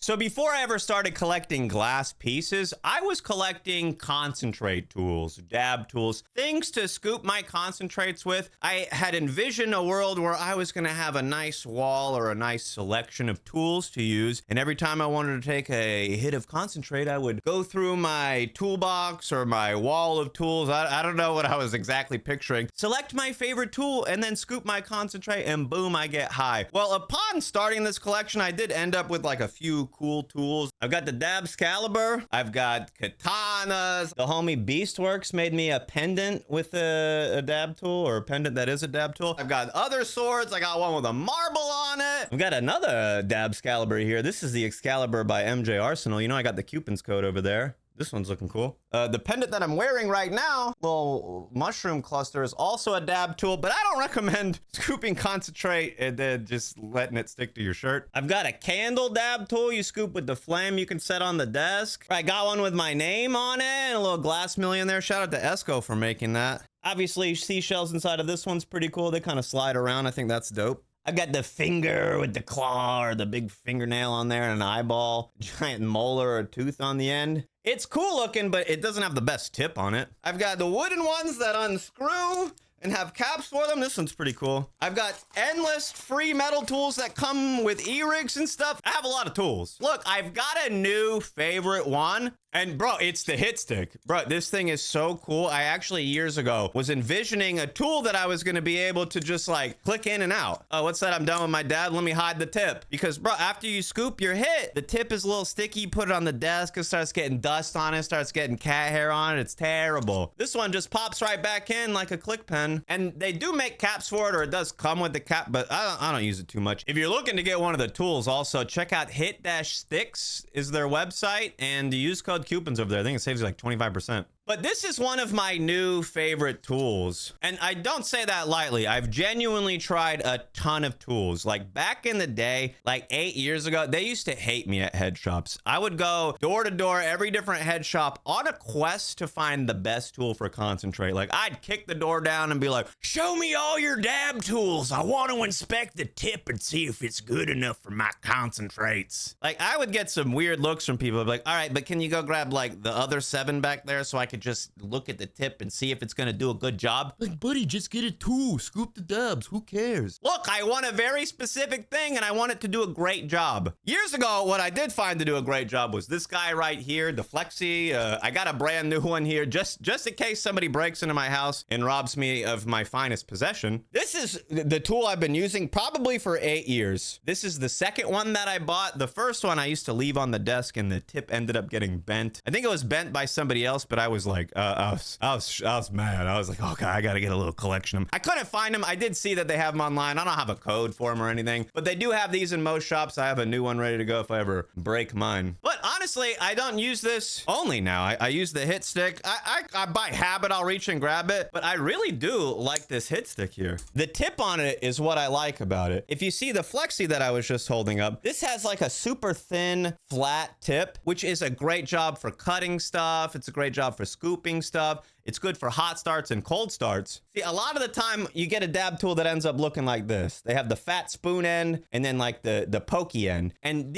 So before I ever started collecting glass pieces, I was collecting concentrate tools, dab tools, things to scoop my concentrates with. I had envisioned a world where I was going to have a nice wall or a nice selection of tools to use. And every time I wanted to take a hit of concentrate, I would go through my toolbox or my wall of tools. I don't know what I was exactly picturing. Select my favorite tool and then scoop my concentrate and boom, I get high. Well, upon starting this collection, I did end up with like a few cool tools. I've got the dab Excalibur. I've got katanas. The homie Beastworks made me a pendant with a dab tool, or a pendant that is a dab tool. I've got other swords. I got one with a marble on it. I've got another dab Excalibur here. This is the Excalibur by MJ Arsenal. You know, I got the Cewpins code over there. This one's looking cool. The pendant that I'm wearing right now, little mushroom cluster, is also a dab tool, but I don't recommend scooping concentrate and then just letting it stick to your shirt. I've got a candle dab tool you scoop with the flame you can set on the desk. I got one with my name on it and a little glass millionaire. Shout out to Esco for making that. Obviously, seashells inside of this one's pretty cool. They kind of slide around. I think that's dope. I got the finger with the claw or the big fingernail on there and an eyeball, giant molar or tooth on the end. It's cool looking, but it doesn't have the best tip on it. I've got the wooden ones that unscrew and have caps for them. This one's pretty cool. I've got endless free metal tools that come with e-rigs and stuff. I have a lot of tools. Look, I've got a new favorite one. And bro, it's the hit stick. Bro, this thing is so cool. I actually years ago was envisioning a tool that I was going to be able to just like click in and out. Oh, what's that? I'm done with my dad. Let me hide the tip. Because bro, after you scoop your hit, the tip is a little sticky. You put it on the desk. It starts getting dust on it. Starts getting cat hair on it. It's terrible. This one just pops right back in like a click pen. And they do make caps for it, or it does come with the cap, but I don't use it too much. If you're looking to get one of the tools, also check out Hit-Sticks is their website, and use code Cewpins over there. I think it saves you like 25%. But this is one of my new favorite tools. And I don't say that lightly. I've genuinely tried a ton of tools. Like back in the day, like 8 years ago, they used to hate me at head shops. I would go door to door, every different head shop on a quest to find the best tool for concentrate. Like I'd kick the door down and be like, show me all your dab tools. I want to inspect the tip and see if it's good enough for my concentrates. Like I would get some weird looks from people. I'd be like, all right, but can you go grab like the other 7 back there so I could just look at the tip and see if it's gonna do a good job? Like, buddy, just get a tool, scoop the dabs, who cares? Look, I want a very specific thing and I want it to do a great job. Years ago, what I did find to do a great job was this guy right here, the Flexi. I got a brand new one here just in case somebody breaks into my house and robs me of my finest possession. This is the tool I've been using probably for 8 years. This is the second one that I bought. The first one I used to leave on the desk and the tip ended up getting bent. I think it was bent by somebody else, but I was like, I was mad. I was like, okay, I gotta get a little collection of them. I couldn't find them. I did see that they have them online. I don't have a code for them or anything, but they do have these in most shops. I have a new one ready to go if I ever break mine. But honestly, I don't use this only now. I use the hit stick. I by habit, I'll reach and grab it, but I really do like this hit stick here. The tip on it is what I like about it. If you see the Flexi that I was just holding up, this has like a super thin, flat tip, which is a great job for cutting stuff. It's a great job for scooping stuff. It's good for hot starts and cold starts. See, a lot of the time you get a dab tool that ends up looking like this. They have the fat spoon end and then like the pokey end. And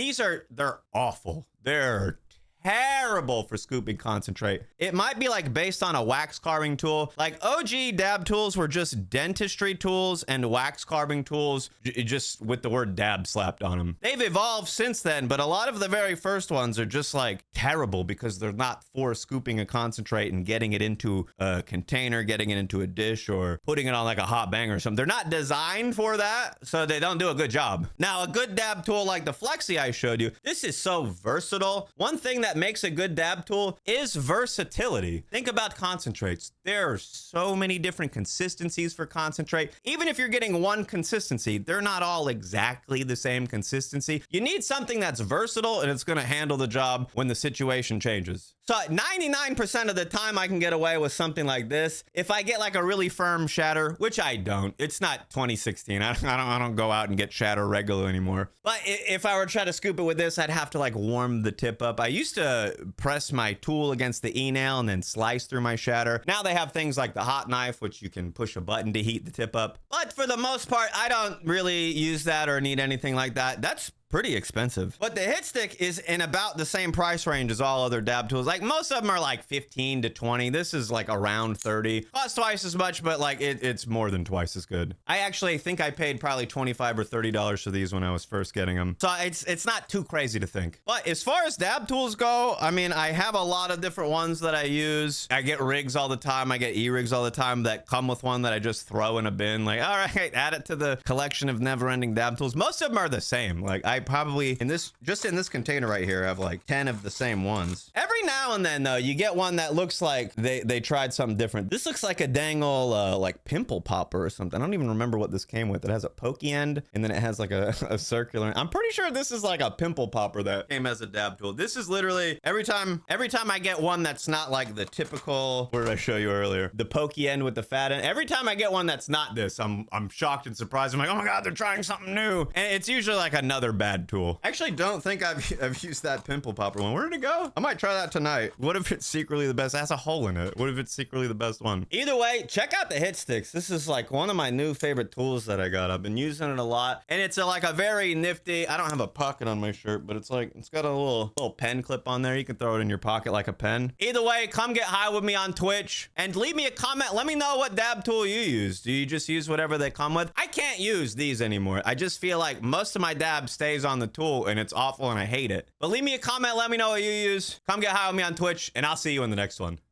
they're awful. They're terrible for scooping concentrate. It might be like based on a wax carving tool. Like OG dab tools were just dentistry tools and wax carving tools just with the word dab slapped on them. They've evolved since then, but a lot of the very first ones are just like terrible because they're not for scooping a concentrate and getting it into a container, getting it into a dish, or putting it on like a hot banger or something. They're not designed for that, so they don't do a good job. Now, a good dab tool like the Flexi I showed you, this is so versatile. One thing that makes a good dab tool is versatility. Think about concentrates. There are so many different consistencies for concentrate. Even if you're getting one consistency, they're not all exactly the same consistency. You need something that's versatile and it's going to handle the job when the situation changes. So 99% of the time I can get away with something like this. If I get like a really firm shatter, which I don't, it's not 2016. I don't go out and get shatter regular anymore. But if I were to try to scoop it with this, I'd have to like warm the tip up. I used to press my tool against the e-nail and then slice through my shatter. Now they have things like the hot knife, which you can push a button to heat the tip up. But for the most part, I don't really use that or need anything like that. That's pretty expensive. But the hit stick is in about the same price range as all other dab tools. Like most of them are like 15 to 20. This is like around 30. Costs twice as much, but like it's more than twice as good. I actually think I paid probably $25 or $30 for these when I was first getting them. So it's not too crazy to think. But as far as dab tools go, I mean, I have a lot of different ones that I use. I get rigs all the time. I get e-rigs all the time that come with one that I just throw in a bin. Like, all right, add it to the collection of never-ending dab tools. Most of them are the same. Like I probably just in this container right here, I have like 10 of the same ones. Every now and then though, you get one that looks like they tried something different. This looks like a dang ol' like pimple popper or something. I don't even remember what this came with. It has a pokey end and then it has like a circular. I'm pretty sure this is like a pimple popper that came as a dab tool. This is literally every time I get one that's not like the typical, what did I show you earlier? The pokey end with the fat end. Every time I get one that's not this, I'm shocked and surprised. I'm like, oh my God, they're trying something new. And it's usually like another bad tool. I actually don't think I've used that pimple popper one. Where did it go? I might try that tonight. What if it's secretly the best? It has a hole in it. What if it's secretly the best one? Either way, check out the hit sticks. This is like one of my new favorite tools that I got. I've been using it a lot. And it's like a very nifty, I don't have a pocket on my shirt, but it's got a little pen clip on there. You can throw it in your pocket like a pen. Either way, come get high with me on Twitch and leave me a comment. Let me know what dab tool you use. Do you just use whatever they come with? I can't use these anymore. I just feel like most of my dab stays on the tool and it's awful and I hate it. But leave me a comment. Let me know what you use. Come get high with me on Twitch and I'll see you in the next one.